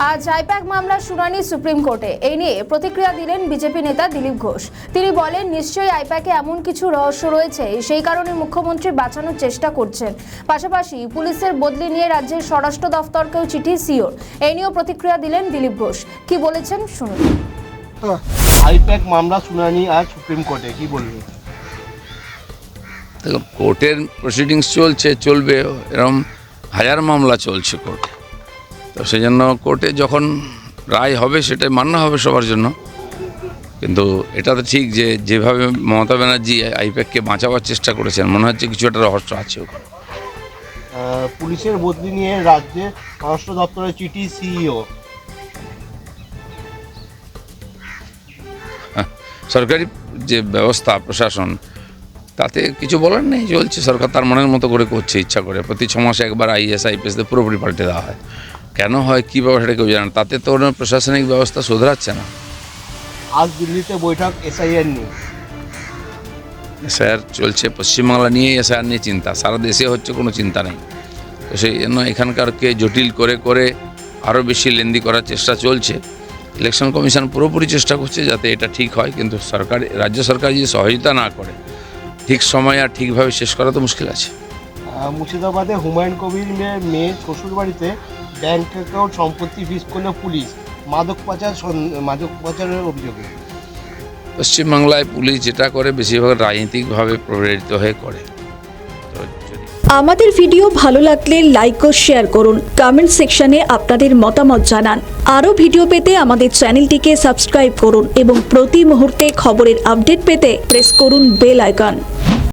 আজ আইপ্যাক মামলার শুনানি সুপ্রিম কোর্টে। এই নিয়ে প্রতিক্রিয়া দিলেন বিজেপি নেতা দিলীপ ঘোষ। তিনি বলেন, নিশ্চয়ই আইপ্যাকে এমন কিছু রহস্য রয়েছে, সেই কারণে মুখ্যমন্ত্রী বাঁচানোর চেষ্টা করছেন। পাশাপাশি পুলিশের বদলি নিয়ে রাজ্যের স্বরাষ্ট্র দফতরকেও চিঠি সিওর। এই নিয়েও প্রতিক্রিয়া দিলেন দিলীপ ঘোষ। কি বলেছেন শুনুন। আইপ্যাক মামলা শুনানি আজ সুপ্রিম কোর্টে, কি বলবেন? দেখুন, কোর্টের প্রসিডিংস চলবে, এরকম হাজার মামলা চলছে কোর্টে। তো সেই জন্য কোর্টে যখন রায় হবে সেটাই মান্য হবে সবার জন্য। কিন্তু এটা তো ঠিক যে যেভাবে মমতা ব্যানার্জি আইপ্যাককে বাঁচাবার চেষ্টা করেছেন, মনে হচ্ছে কিছু একটা রহস্য আছে ওখানে। পুলিশের বদলি নিয়ে রাজ্যে স্বরাষ্ট্র দপ্তরের চিঠি সিইও। সরকারি যে ব্যবস্থা প্রশাসন, তাতে কিছু বলার নেই, চলছে। সরকার তার মনের মতো করে করছে, ইচ্ছা করে। প্রতি 6 মাসে একবার আইএস আইপিএসদের পুরোপুরি পাল্টে দেওয়া হয়। কেন হয়, কী ব্যাপার, সেটা কেউ জানে না। তাতে তো ওনার প্রশাসনিক ব্যবস্থা শোধরাচ্ছে না। আজ দিল্লিতে বৈঠক এসআইআর নিয়ে। এসআইআর চলছে, পশ্চিমবাংলা নিয়ে এসআইআর নিয়ে চিন্তা, সারা দেশে হচ্ছে, কোনো চিন্তা নেই। তো সেই জন্য এখানকারকে জটিল করে করে আরও বেশি লেন্দি করার চেষ্টা চলছে। ইলেকশন কমিশন পুরোপুরি চেষ্টা করছে যাতে এটা ঠিক হয়, কিন্তু সরকার, রাজ্য সরকার যদি সহযোগিতা না করে ঠিক সময় আর ঠিকভাবে শেষ করা তো মুশকিল আছে। মুর্শিদাবাদে হুমায়ুন কবির মেয়ের শ্বশুর বাড়িতে ব্যাংক অ্যাকাউন্ট সম্পত্তি ফ্রিজ করল পুলিশ, মাদক পাচারের অভিযোগে। পশ্চিমবাংলায় পুলিশ যেটা করে বেশিরভাগ রাজনৈতিকভাবে প্রভাবিত হয়ে করে। আমাদের ভিডিও ভালো লাগলে লাইক ও শেয়ার করুন, কমেন্ট সেকশনে আপনাদের মতামত জানান। আরও ভিডিও পেতে আমাদের চ্যানেলটিকে সাবস্ক্রাইব করুন এবং প্রতি মুহূর্তে খবরের আপডেট পেতে প্রেস করুন বেল আইকন।